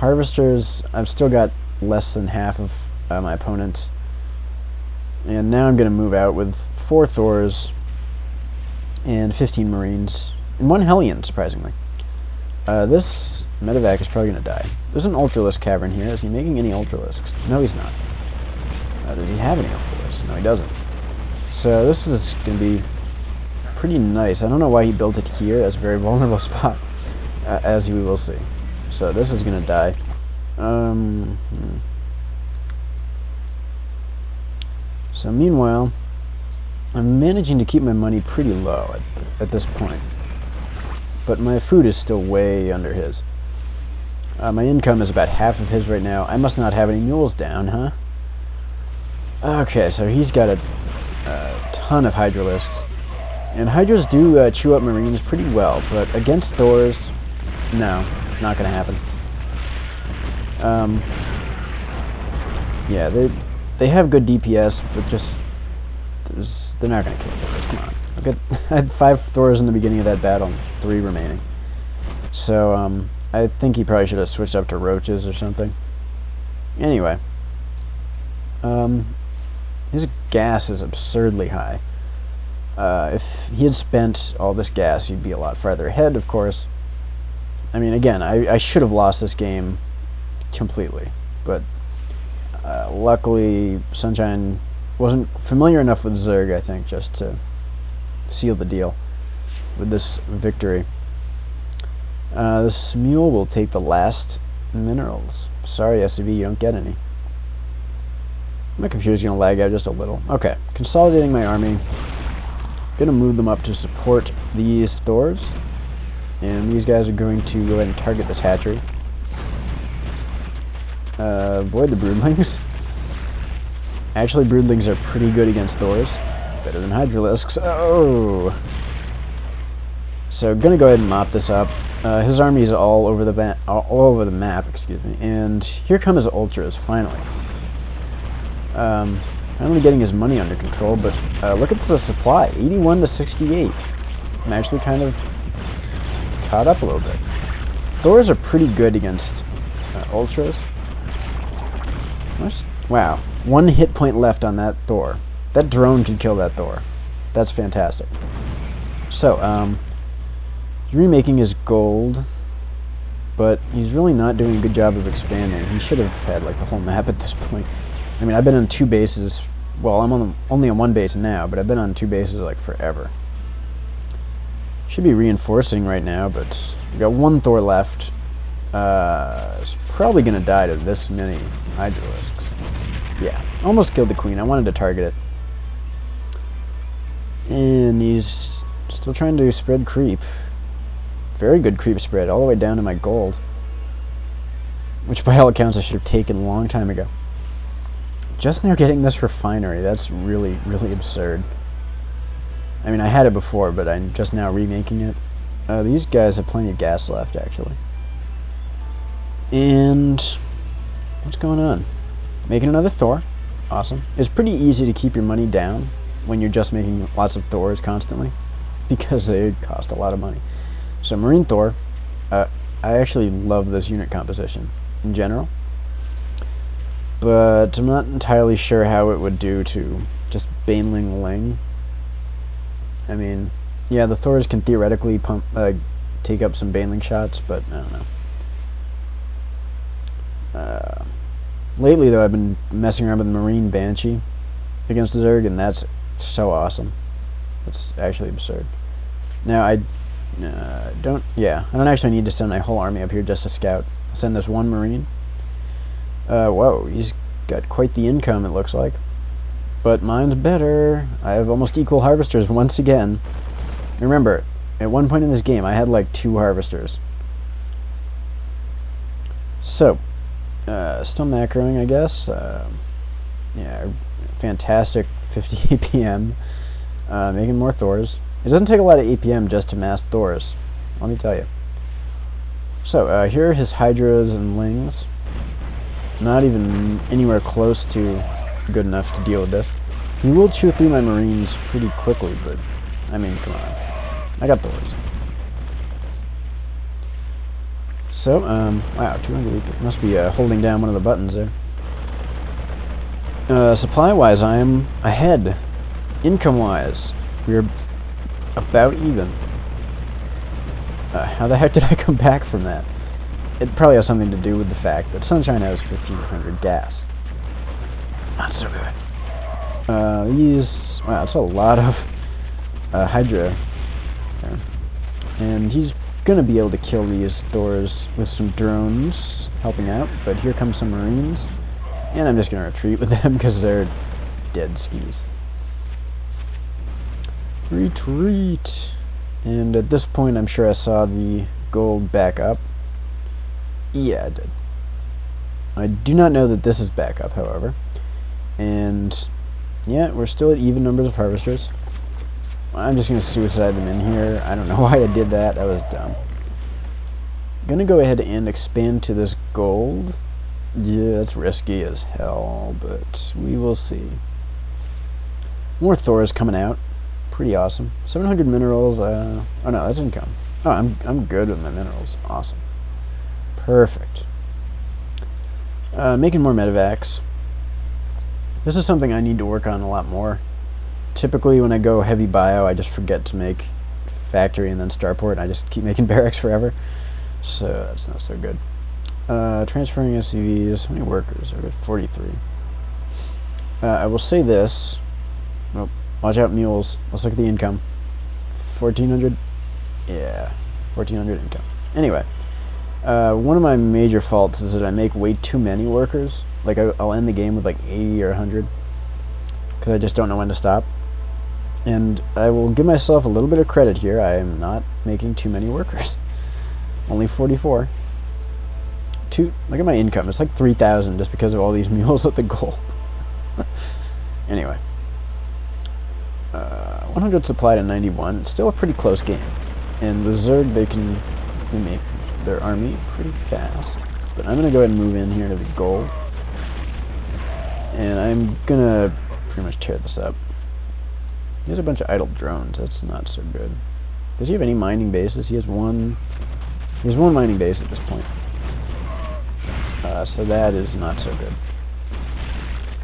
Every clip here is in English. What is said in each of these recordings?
Harvesters, I've still got less than half of my opponents. And now I'm going to move out with 4 Thors and 15 Marines and 1 Hellion, surprisingly. This medevac is probably going to die. There's an Ultralisk Cavern here. Is he making any Ultralisks? No, he's not. Does he have any Ultralisks? No, he doesn't. So this is going to be pretty nice. I don't know why he built it here. That's a very vulnerable spot, as we will see. So this is going to die. So meanwhile, I'm managing to keep my money pretty low at this point. But my food is still way under his. My income is about half of his right now. I must not have any mules down, huh? Okay, so he's got a ton of Hydralisks. And Hydras do chew up Marines pretty well, but against Thors, no, not going to happen. Yeah, they have good DPS, but just they're not going to kill Thors. Come on. Look at, I had 5 Thors in the beginning of that battle, 3 remaining. So I think he probably should have switched up to roaches or something. Anyway, his gas is absurdly high. If he had spent all this gas, he'd be a lot farther ahead, of course. I mean, again, I should have lost this game completely, but luckily Sunshine wasn't familiar enough with Zerg, I think, just to seal the deal with this victory. This mule will take the last minerals. Sorry, SCV, you don't get any. My computer's going to lag out just a little. Okay, consolidating my army. Gonna move them up to support these Thors, and these guys are going to go ahead and target this hatchery. Avoid the broodlings. Actually, broodlings are pretty good against Thors, better than Hydralisks. Oh! So gonna go ahead and mop this up. His army is all over the map, excuse me. And here come his ultras finally. Finally getting his money under control, but look at the supply, 81 to 68. I'm actually kind of caught up a little bit. Thors are pretty good against ultras. Wow, 1 hit point left on that Thor. That drone could kill that Thor. That's fantastic. So, he's remaking his gold, but he's really not doing a good job of expanding. He should have had like the whole map at this point. I mean, I've been on 2 bases. Well, I'm only on 1 base now, but I've been on 2 bases like forever. Should be reinforcing right now, but we got 1 Thor left. It's probably going to die to this many Hydralisks. Yeah, almost killed the queen. I wanted to target it. And he's still trying to spread creep. Very good creep spread, all the way down to my gold. Which by all accounts I should have taken a long time ago. Just now getting this refinery, that's really, really absurd. I mean, I had it before, but I'm just now remaking it. These guys have plenty of gas left, actually. And what's going on? Making another Thor. Awesome. It's pretty easy to keep your money down when you're just making lots of Thors constantly, because they cost a lot of money. So Marine Thor, I actually love this unit composition in general. But I'm not entirely sure how it would do to just Baneling Ling. I mean, yeah, the Thors can theoretically take up some Baneling shots, but I don't know. Lately, though, I've been messing around with Marine Banshee against Zerg, and that's so awesome. It's actually absurd. Now, I don't actually need to send my whole army up here just to scout. I'll send this 1 Marine. Whoa, he's got quite the income, it looks like. But mine's better. I have almost equal harvesters once again. Remember, at one point in this game, I had like 2 harvesters. So, still macroing, I guess. Yeah, fantastic 50 APM. Making more Thors. It doesn't take a lot of APM just to mass Thors, let me tell you. So, here are his Hydras and Lings. Not even anywhere close to good enough to deal with this. He will chew through my Marines pretty quickly, but, I mean, come on. I got Thors. So, wow, 200, must be holding down one of the buttons there. Supply-wise, I am ahead. Income-wise, we're about even. How the heck did I come back from that? It probably has something to do with the fact that Sunshine has 1,500 gas. Not so good. Wow, that's a lot of Hydra there. And he's gonna be able to kill these Thors with some drones helping out, but here come some Marines, and I'm just gonna retreat with them because they're dead skis. Retreat! And at this point I'm sure I saw the gold back up. Yeah, I did. I do not know that this is back up, however. And yeah, we're still at even numbers of harvesters. I'm just going to suicide them in here. I don't know why I did that. That was dumb. Gonna go ahead and expand to this gold. Yeah, it's risky as hell, but we will see. More Thors coming out. Pretty awesome. 700 minerals. Oh no, that's income. Oh, I'm good with my minerals. Awesome. Perfect. Making more medevacs. This is something I need to work on a lot more. Typically when I go heavy bio, I just forget to make factory and then starport, and I just keep making barracks forever. So that's not so good. Transferring SCVs. How many workers? I've got 43. I will say this. Oh, watch out, Mules. Let's look at the income. 1,400? Yeah, 1,400 income. Anyway, one of my major faults is that I make way too many workers. Like, I'll end the game with like 80 or 100, because I just don't know when to stop. And I will give myself a little bit of credit here. I am not making too many workers. Only 44. Look at my income. It's like 3,000 just because of all these mules at the goal. Anyway. 100 supply to 91. It's still a pretty close game. And the Zerg, they make their army pretty fast. But I'm going to go ahead and move in here to the goal. And I'm going to pretty much tear this up. He has a bunch of idle drones. That's not so good. Does he have any mining bases? He has one mining base at this point. So that is not so good.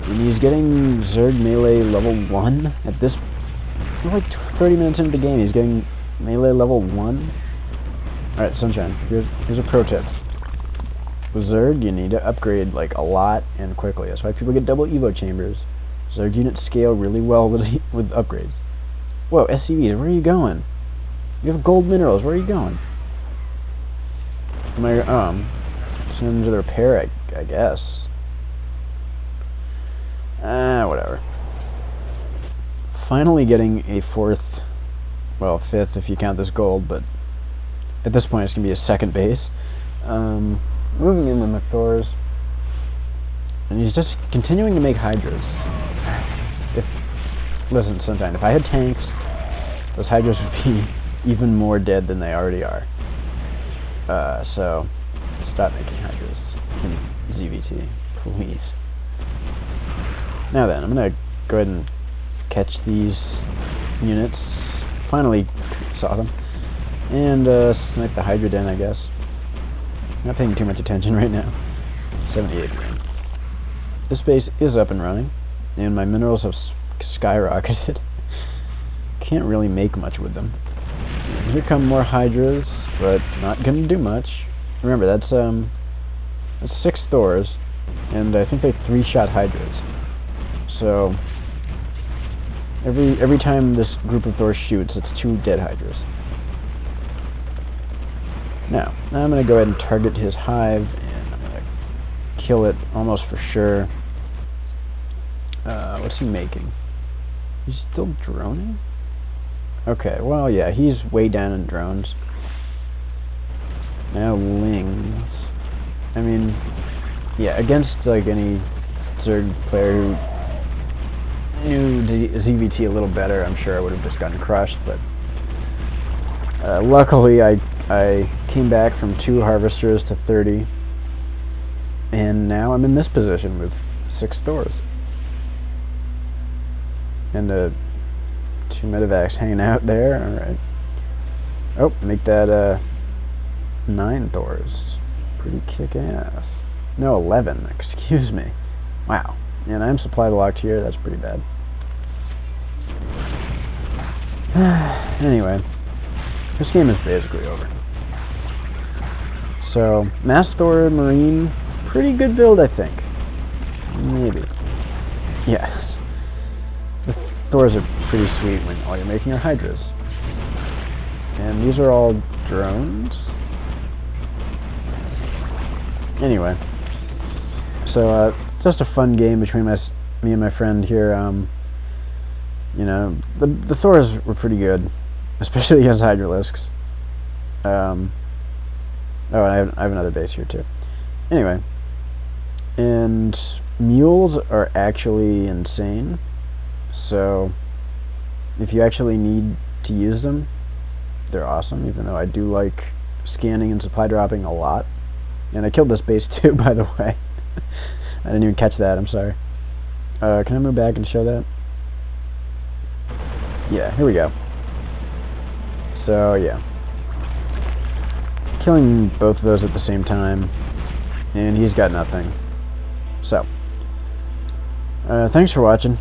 And he's getting Zerg melee level 1 at this... We're like 30 minutes into the game. He's getting melee level 1. Alright, Sunshine. Here's a pro tip. With Zerg, you need to upgrade like a lot and quickly. That's why people get double Evo chambers. Zerg units scale really well with upgrades. Whoa, SCVs, where are you going? You have gold minerals, where are you going? Send them to the repair, I guess. Whatever. Finally getting a fifth if you count this gold, but at this point it's going to be a second base. Moving in with my Thors. And he's just continuing to make Hydras. Listen, Sunshine, if I had tanks, those Hydras would be even more dead than they already are. So, stop making Hydras in ZVT, please. Now then, I'm going to go ahead and catch these units. Finally saw them. And snipe the Hydra den, I guess. Not paying too much attention right now. 78 grand. This base is up and running, and my minerals have skyrocketed. Can't really make much with them. And here come more Hydras, but not gonna do much. Remember, that's 6 Thors, and I think they 3-shot Hydras. So every time this group of Thors shoots, it's 2 dead Hydras. Now I'm going to go ahead and target his hive, and I'm going to kill it almost for sure. What's he making? He's still droning? Okay, well, yeah, he's way down in drones. Now Lings. I mean, yeah, against like any Zerg player who knew ZVT a little better, I'm sure I would have just gotten crushed, but luckily I came back from 2 harvesters to 30, and now I'm in this position with 6 Thors. And 2 medevacs hanging out there. Alright. Oh, make that 9 Thors. pretty kick-ass. No, 11, excuse me. Wow. And I'm supply blocked here, that's pretty bad. Anyway, this game is basically over. So, Mastor Marine, pretty good build, I think. Maybe. Yes. The Thors are pretty sweet when all you're making are Hydras. And these are all drones. Anyway, so just a fun game between me and my friend here. You know, the Thors were pretty good, especially against Hydralisks. Oh, and I have another base here too. Anyway, and Mules are actually insane. So if you actually need to use them, they're awesome. Even though I do like scanning and supply dropping a lot. And I killed this base too, by the way. I didn't even catch that, I'm sorry. Can I move back and show that? Yeah, here we go. So, yeah. Killing both of those at the same time, and he's got nothing. So, thanks for watching.